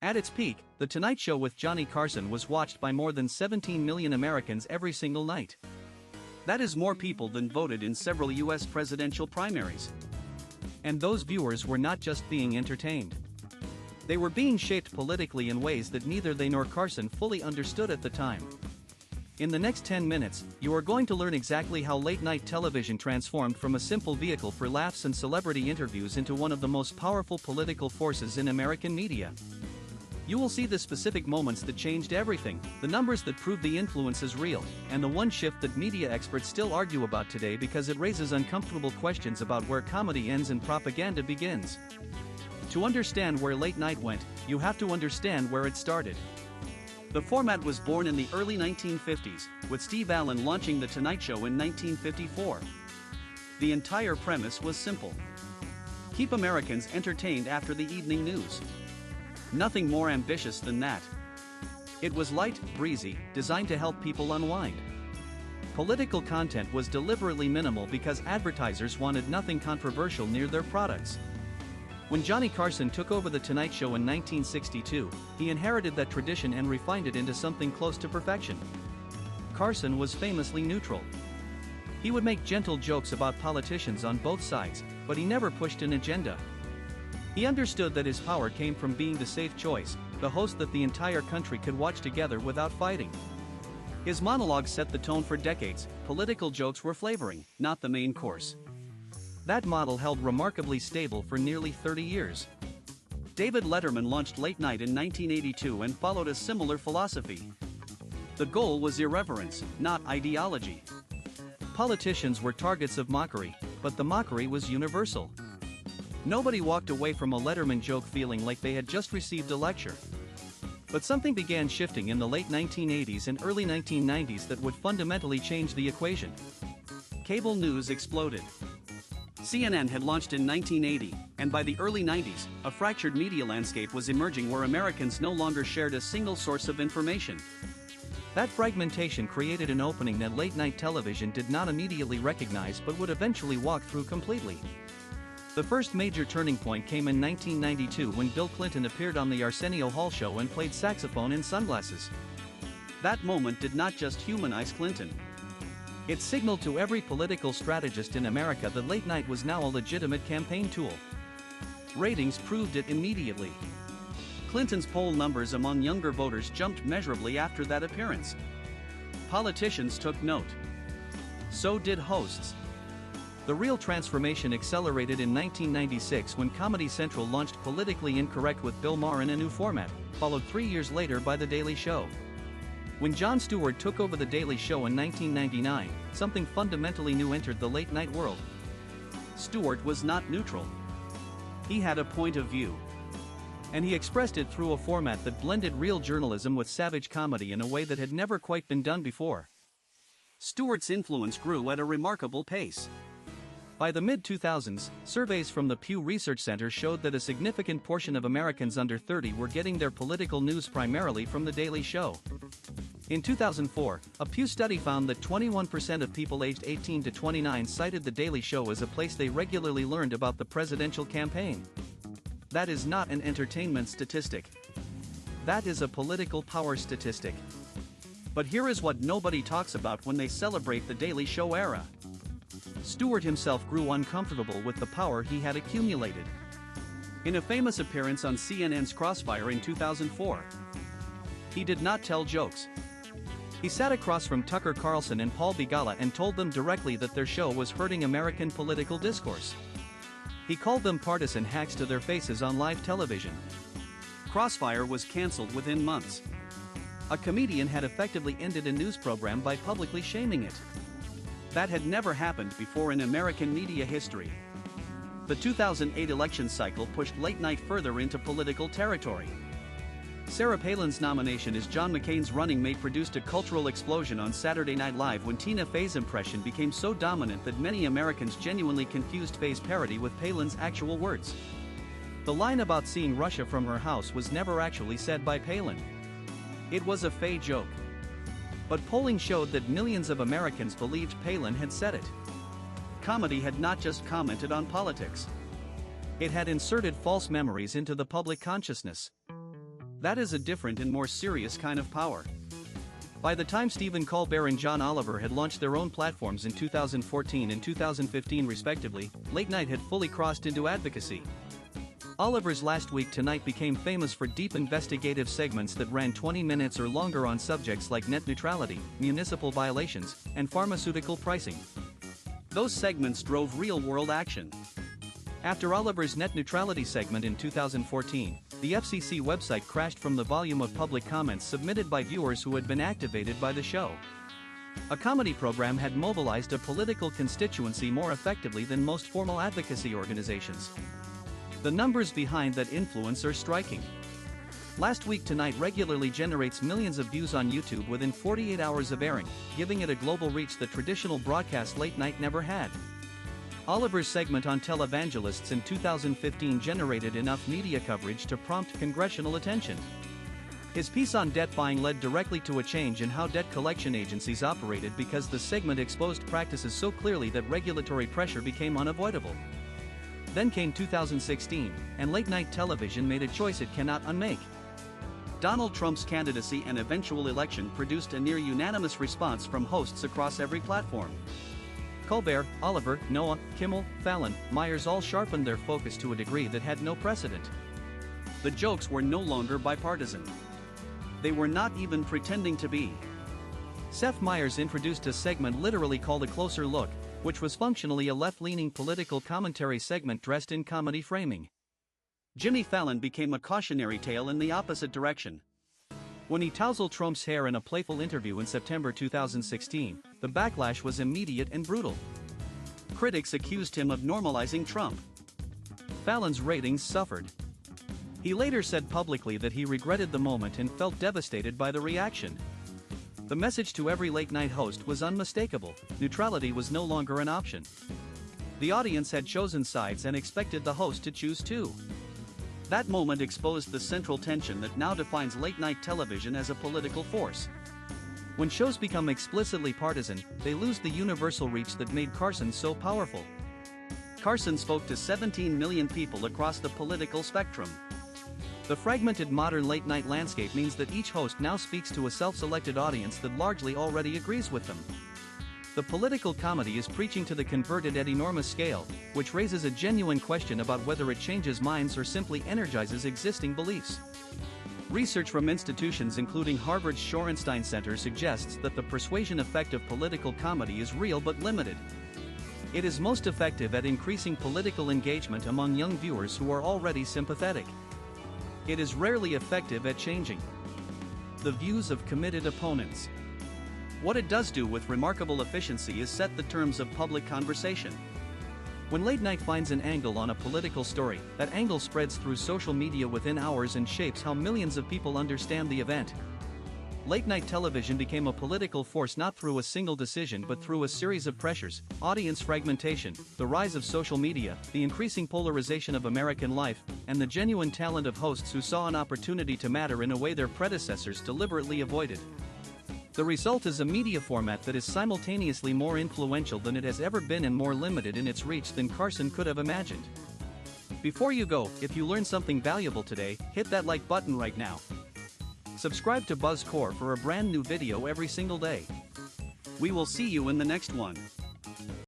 At its peak, The Tonight Show with Johnny Carson was watched by more than 17 million Americans every single night. That is more people than voted in several US presidential primaries. And those viewers were not just being entertained. They were being shaped politically in ways that neither they nor Carson fully understood at the time. In the next 10 minutes, you are going to learn exactly how late-night television transformed from a simple vehicle for laughs and celebrity interviews into one of the most powerful political forces in American media. You will see the specific moments that changed everything, the numbers that prove the influence is real, and the one shift that media experts still argue about today because it raises uncomfortable questions about where comedy ends and propaganda begins. To understand where late night went, you have to understand where it started. The format was born in the early 1950s, with Steve Allen launching The Tonight Show in 1954. The entire premise was simple. Keep Americans entertained after the evening news. Nothing more ambitious than that. It was light, breezy, designed to help people unwind. Political content was deliberately minimal because advertisers wanted nothing controversial near their products. When Johnny Carson took over The Tonight Show in 1962, he inherited that tradition and refined it into something close to perfection. Carson was famously neutral. He would make gentle jokes about politicians on both sides, but he never pushed an agenda. He understood that his power came from being the safe choice, the host that the entire country could watch together without fighting. His monologues set the tone for decades. Political jokes were flavoring, not the main course. That model held remarkably stable for nearly 30 years. David Letterman launched Late Night in 1982 and followed a similar philosophy. The goal was irreverence, not ideology. Politicians were targets of mockery, but the mockery was universal. Nobody walked away from a Letterman joke feeling like they had just received a lecture. But something began shifting in the late 1980s and early 1990s that would fundamentally change the equation. Cable news exploded. CNN had launched in 1980, and by the early 90s, a fractured media landscape was emerging where Americans no longer shared a single source of information. That fragmentation created an opening that late-night television did not immediately recognize but would eventually walk through completely. The first major turning point came in 1992 when Bill Clinton appeared on the Arsenio Hall show and played saxophone in sunglasses. That moment did not just humanize Clinton. It signaled to every political strategist in America that late night was now a legitimate campaign tool. Ratings proved it immediately. Clinton's poll numbers among younger voters jumped measurably after that appearance. Politicians took note. So did hosts. The real transformation accelerated in 1996 when Comedy Central launched Politically Incorrect with Bill Maher in a new format, followed 3 years later by The Daily Show. When Jon Stewart took over The Daily Show in 1999, something fundamentally new entered the late-night world. Stewart was not neutral. He had a point of view. And he expressed it through a format that blended real journalism with savage comedy in a way that had never quite been done before. Stewart's influence grew at a remarkable pace. By the mid-2000s, surveys from the Pew Research Center showed that a significant portion of Americans under 30 were getting their political news primarily from The Daily Show. In 2004, a Pew study found that 21% of people aged 18 to 29 cited The Daily Show as a place they regularly learned about the presidential campaign. That is not an entertainment statistic. That is a political power statistic. But here is what nobody talks about when they celebrate the Daily Show era. Stewart himself grew uncomfortable with the power he had accumulated. In a famous appearance on CNN's Crossfire in 2004, he did not tell jokes. He sat across from Tucker Carlson and Paul Begala and told them directly that their show was hurting American political discourse. He called them partisan hacks to their faces on live television. Crossfire was canceled within months. A comedian had effectively ended a news program by publicly shaming it. That had never happened before in American media history. The 2008 election cycle pushed late night further into political territory. Sarah Palin's nomination as John McCain's running mate produced a cultural explosion on Saturday Night Live when Tina Fey's impression became so dominant that many Americans genuinely confused Fey's parody with Palin's actual words. The line about seeing Russia from her house was never actually said by Palin. It was a Fey joke. But polling showed that millions of Americans believed Palin had said it. Comedy had not just commented on politics. It had inserted false memories into the public consciousness. That is a different and more serious kind of power. By the time Stephen Colbert and John Oliver had launched their own platforms in 2014 and 2015 respectively, late night had fully crossed into advocacy. Oliver's Last Week Tonight became famous for deep investigative segments that ran 20 minutes or longer on subjects like net neutrality, municipal violations, and pharmaceutical pricing. Those segments drove real-world action. After Oliver's net neutrality segment in 2014, the FCC website crashed from the volume of public comments submitted by viewers who had been activated by the show. A comedy program had mobilized a political constituency more effectively than most formal advocacy organizations. The numbers behind that influence are striking. Last Week Tonight regularly generates millions of views on YouTube within 48 hours of airing, giving it a global reach that traditional broadcast late night never had. Oliver's segment on televangelists in 2015 generated enough media coverage to prompt congressional attention. His piece on debt buying led directly to a change in how debt collection agencies operated because the segment exposed practices so clearly that regulatory pressure became unavoidable. Then came 2016, and late-night television made a choice it cannot unmake. Donald Trump's candidacy and eventual election produced a near-unanimous response from hosts across every platform. Colbert, Oliver, Noah, Kimmel, Fallon, Myers all sharpened their focus to a degree that had no precedent. The jokes were no longer bipartisan. They were not even pretending to be. Seth Meyers introduced a segment literally called A Closer Look, which was functionally a left-leaning political commentary segment dressed in comedy framing. Jimmy Fallon became a cautionary tale in the opposite direction. When he tousled Trump's hair in a playful interview in September 2016, the backlash was immediate and brutal. Critics accused him of normalizing Trump. Fallon's ratings suffered. He later said publicly that he regretted the moment and felt devastated by the reaction. The message to every late-night host was unmistakable: neutrality was no longer an option. The audience had chosen sides and expected the host to choose too. That moment exposed the central tension that now defines late-night television as a political force. When shows become explicitly partisan, they lose the universal reach that made Carson so powerful. Carson spoke to 17 million people across the political spectrum. The fragmented modern late-night landscape means that each host now speaks to a self-selected audience that largely already agrees with them. The political comedy is preaching to the converted at enormous scale, which raises a genuine question about whether it changes minds or simply energizes existing beliefs. Research from institutions including Harvard's Shorenstein Center suggests that the persuasion effect of political comedy is real but limited. It is most effective at increasing political engagement among young viewers who are already sympathetic. It is rarely effective at changing the views of committed opponents. What it does do with remarkable efficiency is set the terms of public conversation. When late night finds an angle on a political story, that angle spreads through social media within hours and shapes how millions of people understand the event. Late night television became a political force not through a single decision but through a series of pressures: audience fragmentation, the rise of social media, the increasing polarization of American life, and the genuine talent of hosts who saw an opportunity to matter in a way their predecessors deliberately avoided. The result is a media format that is simultaneously more influential than it has ever been and more limited in its reach than Carson could have imagined. Before you go, if you learned something valuable today, hit that like button right now. Subscribe to BuzzCore for a brand new video every single day. We will see you in the next one.